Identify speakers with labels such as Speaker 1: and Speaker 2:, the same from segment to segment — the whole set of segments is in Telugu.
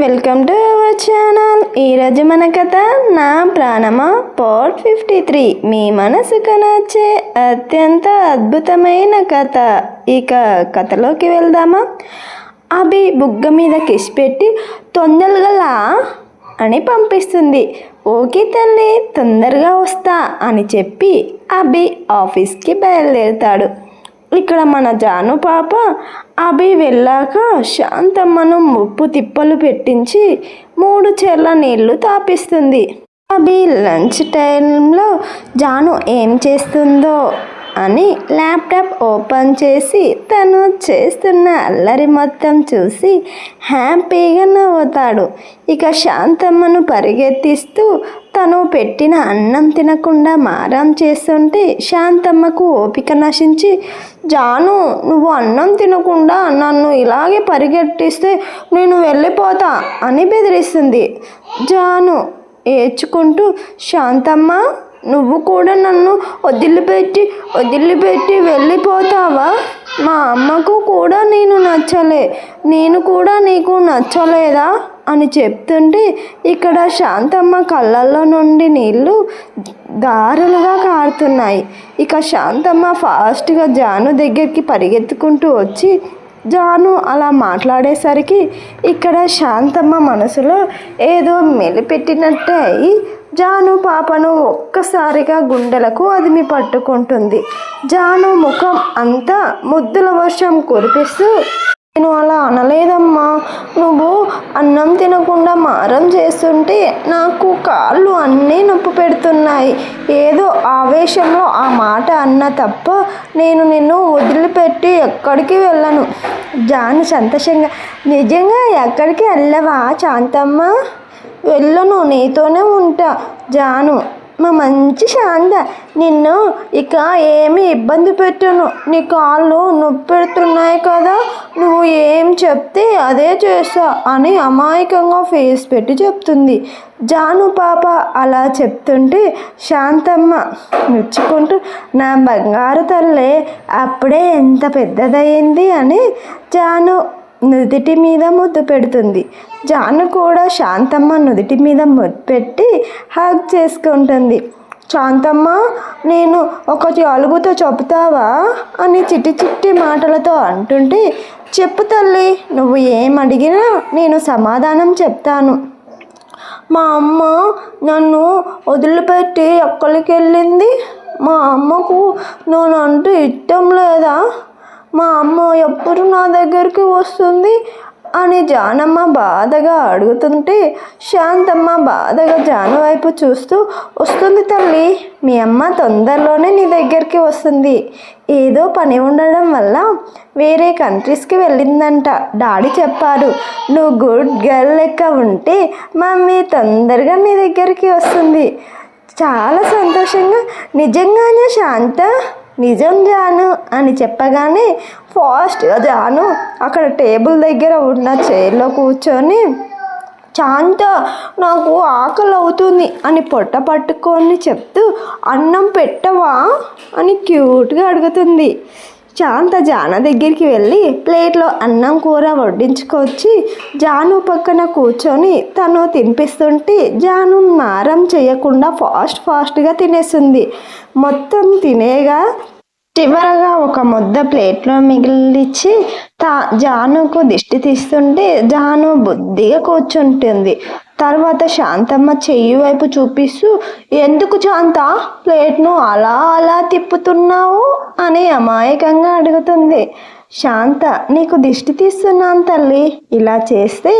Speaker 1: Welcome to our channel. ఈరోజు మన కథ నా ప్రాణమా పార్ట్ 53. మీ మనసుకు నచ్చే అత్యంత అద్భుతమైన కథ. ఇక కథలోకి వెళ్దామా? అభి బుగ్గ మీద కిస్ పెట్టి తొందరగా అని పంపిస్తుంది. ఓకే తల్లి, తొందరగా వస్తా అని చెప్పి అభి ఆఫీస్కి బయలుదేరుతాడు. ఇక్కడ మన జాను పాప అభి వెళ్ళాక శాంతమ్మను ముప్పు తిప్పలు పెట్టించి 3 చెర్ల నీళ్లు తాపిస్తుంది. అభి లంచ్ టైంలో జాను ఏం చేస్తుందో అని ల్యాప్టాప్ ఓపెన్ చేసి తను చేస్తున్న అల్లరి మొత్తం చూసి హ్యాపీగా నవ్వుతాడు. ఇక శాంతమ్మను పరిగెత్తిస్తూ తను పెట్టిన అన్నం తినకుండా మారం చేస్తుంటే శాంతమ్మకు ఓపిక నశించి, జాను నువ్వు అన్నం తినకుండా నన్ను ఇలాగే పరిగెట్టిస్తే నేను వెళ్ళిపోతా అని బెదిరిస్తుంది. జాను ఏడ్చుకుంటూ, శాంతమ్మ నువ్వు కూడా నన్ను వదిలిపెట్టి వెళ్ళిపోతావా? మా అమ్మకు కూడా నేను కూడా నీకు నచ్చలేదా అని చెప్తుంటే ఇక్కడ శాంతమ్మ కళ్ళల్లో నుండి నీళ్లు దారులుగా కారుతున్నాయి. ఇక శాంతమ్మ ఫాస్ట్గా జాను దగ్గరికి పరిగెత్తుకుంటూ వచ్చి జాను అలా మాట్లాడేసరికి ఇక్కడ శాంతమ్మ మనసులో ఏదో మెలిపెట్టినట్టే అయి జాను పాపను ఒక్కసారిగా గుండెలకు అదిమి పట్టుకుంటుంది. జాను ముఖం అంతా ముద్దుల వర్షం కురిపిస్తూ, నేను అలా అనలేదమ్మా, నువ్వు అన్నం తినకుండా మారం చేస్తుంటే నాకు కాళ్ళు అన్నీ నొప్పి పెడుతున్నాయి. ఏదో ఆవేశంలో ఆ మాట అన్న తప్ప నేను నిన్ను వదిలిపెట్టి ఎక్కడికి వెళ్ళను. జాను సంతోషంగా, నిజంగా ఎక్కడికి వెళ్ళవా శాంతమ్మ? వెళ్ళను, నీతోనే ఉంటా. జాను, మా మంచి శాంత, నిన్ను ఇక ఏమీ ఇబ్బంది పెట్టను. నీ కాళ్ళు నొప్పి పెడుతున్నాయి కదా, నువ్వు ఏం చెప్తే అదే చేస్తా అని అమాయకంగా ఫేస్ పెట్టి చెప్తుంది. జాను పాప అలా చెప్తుంటే శాంతమ్మ మెచ్చుకుంటూ, నా బంగారు తల్లే అప్పుడే ఎంత పెద్దదయ్యింది అని జాను నుదిటి మీద ముద్దు పెడుతుంది. జాను కూడా శాంతమ్మ నుదిటి మీద ముద్దు పెట్టి హగ్ చేసుకుంటుంది. శాంతమ్మ, నేను ఒకటి అలుగుతో చెప్తావా అని చిట్టి మాటలతో అంటుంటే, చెప్పు తల్లి, నువ్వు ఏం అడిగినా నేను సమాధానం చెప్తాను. మా అమ్మ నన్ను వదిలిపెట్టి ఎక్కడికి వెళ్ళింది? మా అమ్మకు నేనంటే ఇష్టం లేదా? మా అమ్మ ఎప్పుడు నా దగ్గరికి వస్తుంది అని జానమ్మ బాధగా అడుగుతుంటే శాంతమ్మ బాధగా జాను వైపు చూస్తూ, వస్తుంది తల్లి, మీ అమ్మ తొందరలోనే నీ దగ్గరికి వస్తుంది. ఏదో పని ఉండడం వల్ల వేరే కంట్రీస్కి వెళ్ళిందంట. డాడీ చెప్పారు, నువ్వు గుడ్ గర్ల్ లెక్క ఉంటే మమ్మీ తొందరగా నీ దగ్గరికి వస్తుంది. చాలా సంతోషంగా, నిజంగానే శాంత? నిజం జాను అని చెప్పగానే ఫాస్ట్గా జాను అక్కడ టేబుల్ దగ్గర ఉన్న చైర్లో కూర్చొని, శాంత నాకు ఆకలి అవుతుంది అని పొట్ట పట్టుకొని చెప్తూ, అన్నం పెట్టవా అని క్యూట్గా అడుగుతుంది. శాంత జాను దగ్గరికి వెళ్ళి ప్లేట్లో అన్నం కూర వడ్డించుకొచ్చి జాను పక్కన కూర్చొని తను తినిపిస్తుంటే జాను మారం చేయకుండా ఫాస్ట్గా తినేస్తుంది. మొత్తం తినేగా చివరగా ఒక ముద్ద ప్లేట్లో మిగిలిచ్చి జానుకు దిష్టి తీస్తుంటే జాను బుద్ధిగా కూర్చుంటుంది. తర్వాత శాంతమ్మ చెయ్యి వైపు చూపిస్తూ, ఎందుకు శాంత ప్లేట్ను అలా తిప్పుతున్నావు అని అమాయకంగా అడుగుతుంది. శాంత, నీకు దిష్టి తీస్తున్నాను తల్లి, ఇలా చేస్తే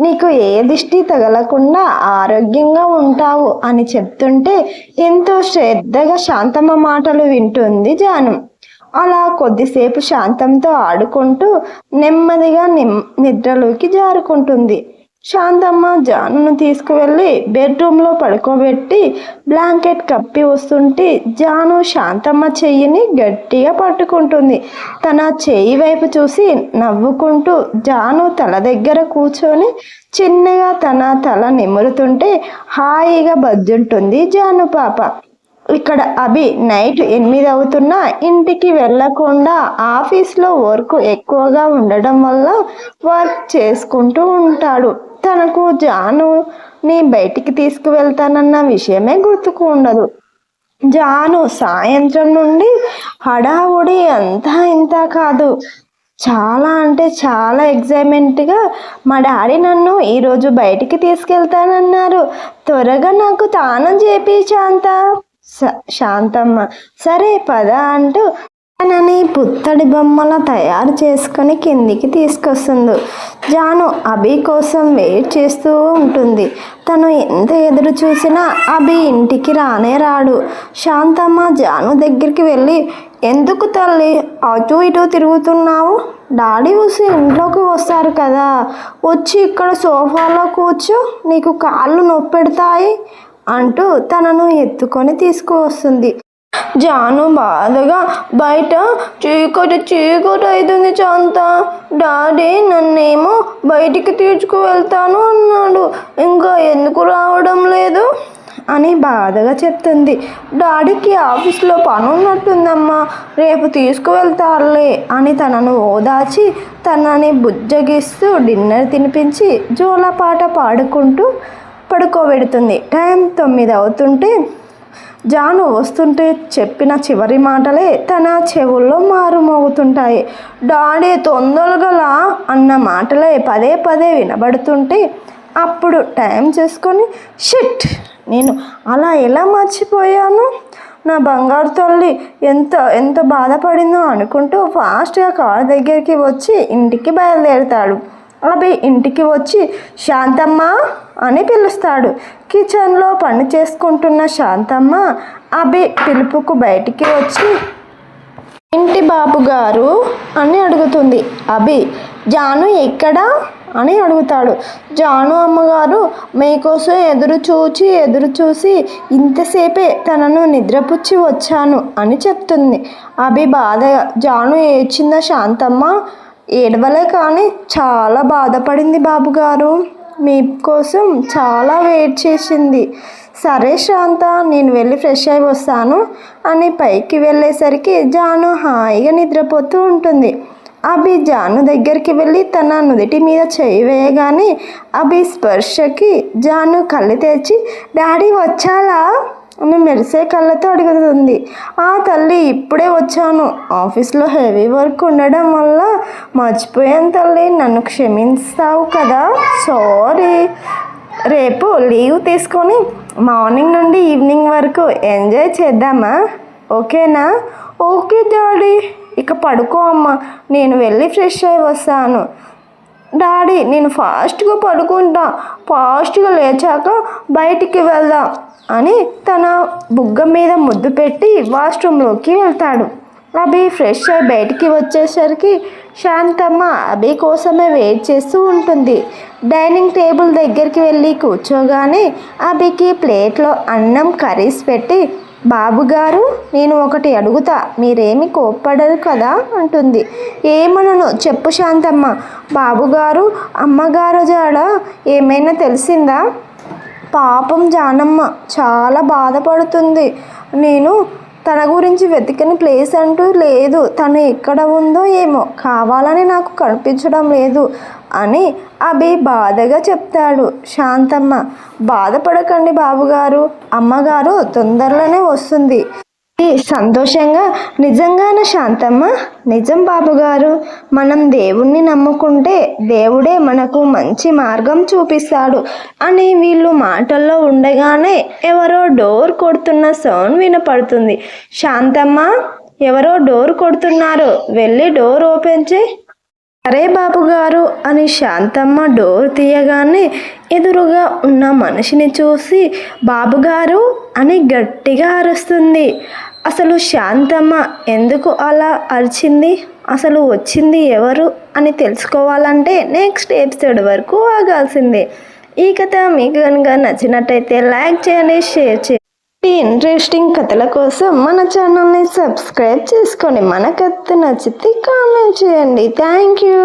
Speaker 1: నీకు ఏ దిష్టి తగలకుండా ఆరోగ్యంగా ఉంటావు అని చెప్తుంటే ఎంతో శ్రద్ధగా శాంతమ్మ మాటలు వింటుంది జాను. అలా కొద్దిసేపు శాంతంతో ఆడుకుంటూ నెమ్మదిగా నిద్రలోకి జారుకుంటుంది. శాంతమ్మ జానును తీసుకువెళ్ళి బెడ్రూమ్లో పడుకోబెట్టి బ్లాంకెట్ కప్పి వస్తుంటే జాను శాంతమ్మ చెయ్యిని గట్టిగా పట్టుకుంటుంది. తన చెయ్యి వైపు చూసి నవ్వుకుంటూ జాను తల దగ్గర కూర్చొని చిన్నగా తన తల నిమురుతుంటే హాయిగా బజ్జుంటుంది జాను పాప. ఇక్కడ అభి నైట్ 8 అవుతున్నా ఇంటికి వెళ్ళకుండా ఆఫీస్లో వర్క్ ఎక్కువగా ఉండడం వల్ల వర్క్ చేసుకుంటూ ఉంటాడు. తనకు జానుని బయటికి తీసుకువెళ్తానన్న విషయమే గుర్తుకు ఉండదు. జాను సాయంత్రం నుండి హడావుడి అంతా ఇంత కాదు. చాలా అంటే చాలా ఎగ్జైట్మెంట్గా మా డాడీ నన్ను ఈరోజు బయటికి తీసుకెళ్తానన్నారు. త్వరగా నాకు తానం చేపి శాంతమ్మ. సరే పద అంటూ తనని పుత్తడి బొమ్మల తయారు చేసుకొని కిందికి తీసుకొస్తుంది. జాను అభి కోసం వెయిట్ చేస్తూ ఉంటుంది. తను ఎంత ఎదురు చూసినా అభి ఇంటికి రానే రాడు. శాంతమ్మ జాను దగ్గరికి వెళ్ళి, ఎందుకు తల్లి అటు ఇటు తిరుగుతున్నావు? డాడీ వస్తే ఇంట్లోకి వస్తారు కదా, వచ్చి ఇక్కడ సోఫాలో కూర్చో, నీకు కాళ్ళు నొప్పెడతాయి అంటూ తనను ఎత్తుకొని తీసుకువస్తుంది. జాను బాధగా, బయట చీకటి అవుతుంది శాంత. డాడీ నన్నేమో బయటికి తీసుకువెళ్తాను అన్నాడు, ఇంకా ఎందుకు రావడం లేదు అని బాధగా చెప్తుంది. డాడీకి ఆఫీస్లో పని ఉన్నట్టుందమ్మా, రేపు తీసుకువెళ్తారులే అని తనను ఓదార్చి తనని బుజ్జగిస్తూ డిన్నర్ తినిపించి జోలపాట పాడుకుంటూ పడుకోబెడుతుంది. టైం 9 అవుతుంటే జాను వస్తుంటే చెప్పిన చివరి మాటలే తన చెవుల్లో మారుమోగుతుంటాయి. డాడీ తొందరగా అన్న మాటలే పదే పదే వినబడుతుంటే అప్పుడు టైం చేసుకొని, షిట్, నేను అలా ఎలా మర్చిపోయాను, నా బంగారు తల్లి ఎంత బాధపడిందో అనుకుంటూ ఫాస్ట్గా కార్ దగ్గరికి వచ్చి ఇంటికి బయలుదేరుతాడు. అభి ఇంటికి వచ్చి శాంతమ్మ అని పిలుస్తాడు. కిచెన్లో పని చేసుకుంటున్న శాంతమ్మ అభి పిలుపుకు బయటికి వచ్చి, ఇంటి బాబు గారు అని అడుగుతుంది. అభి, జాను ఎక్కడా అని అడుగుతాడు. జాను అమ్మగారు మీకోసం ఎదురు చూసి ఇంతసేపే తనను నిద్రపుచ్చి వచ్చాను అని చెప్తుంది. అభి బాధగా, జాను ఏడ్చిందా శాంతమ్మ? ఏడవలే కానీ చాలా బాధపడింది బాబుగారు, మీకోసం చాలా వెయిట్ చేసింది. సరే శాంత, నేను వెళ్ళి ఫ్రెష్ అయి వస్తాను అని పైకి వెళ్ళేసరికి జాను హాయిగా నిద్రపోతూ ఉంటుంది. అభి జాను దగ్గరికి వెళ్ళి తన నుదిటి మీద చేయి వేయగానే అభి స్పర్శకి జాను కళ్ళు తెరిచి, డాడీ వచ్చాలా అని మెరిసే కళ్ళతో అడుగుతుంది. ఆ తల్లి, ఇప్పుడే వచ్చాను, ఆఫీస్లో హెవీ వర్క్ ఉండడం వల్ల మర్చిపోయాను తల్లి, నన్ను క్షమిస్తావు కదా? సారీ, రేపు లీవ్ తీసుకొని మార్నింగ్ నుండి ఈవినింగ్ వరకు ఎంజాయ్ చేద్దామా, ఓకేనా? ఓకే డాడీ, ఇక పడుకో అమ్మా, నేను వెళ్ళి ఫ్రెష్ అయి వస్తాను. డాడీ, నేను ఫాస్ట్గా పడుకుంటా, ఫాస్ట్గా లేచాక బయటికి వెళ్దాం అని తన బుగ్గ మీద ముద్దు పెట్టి వాష్రూమ్లోకి వెళ్తాడు. అభి ఫ్రెష్ అయి బయటికి వచ్చేసరికి శాంతమ్మ అభి కోసమే వెయిట్ చేస్తూ ఉంటుంది. డైనింగ్ టేబుల్ దగ్గరికి వెళ్ళి కూర్చోగానే అభికి ప్లేట్లో అన్నం కర్రీస్ పెట్టి, బాబుగారు నేను ఒకటి అడుగుతా, మీరేమి కోప్పడరు కదా అంటుంది. ఏమనను చెప్పు శాంతమ్మ. బాబుగారు అమ్మగారు జాడ ఏమైనా తెలిసిందా? పాపం జానమ్మ చాలా బాధపడుతుంది. నేను తన గురించి వెతికిన ప్లేస్ అంటూ లేదు, తను ఎక్కడ ఉందో ఏమో, కావాలని నాకు కనిపించడం లేదు అని అభి బాధగా చెప్తాడు. శాంతమ్మ, బాధపడకండి బాబుగారు, అమ్మగారు తొందరలోనే వస్తుంది. సంతోషంగా, నిజంగానే శాంతమ్మ? నిజం బాబుగారు, మనం దేవుణ్ణి నమ్ముకుంటే దేవుడే మనకు మంచి మార్గం చూపిస్తాడు అని వీళ్ళు మాటల్లో ఉండగానే ఎవరో డోర్ కొడుతున్న సౌండ్ వినపడుతుంది. శాంతమ్మ, ఎవరో డోర్ కొడుతున్నారు, వెళ్ళి డోర్ ఓపెన్ చేయి. సరే బాబుగారు అని శాంతమ్మ డోర్ తీయగానే ఎదురుగా ఉన్న మనిషిని చూసి బాబుగారు అని గట్టిగా అరుస్తుంది. అసలు శాంతమ్మ ఎందుకు అలా అరిచింది, అసలు వచ్చింది ఎవరు అని తెలుసుకోవాలంటే నెక్స్ట్ ఎపిసోడ్ వరకు ఆగాల్సిందే. ఈ కథ మీకు కనుక నచ్చినట్టయితే లైక్ చేయండి, షేర్ చేయండి. ఈ ఇంట్రెస్టింగ్ కథల కోసం మన ఛానల్ని సబ్స్క్రైబ్ చేసుకొని, మన కథ నచ్చితే కామెంట్ చేయండి. Thank you.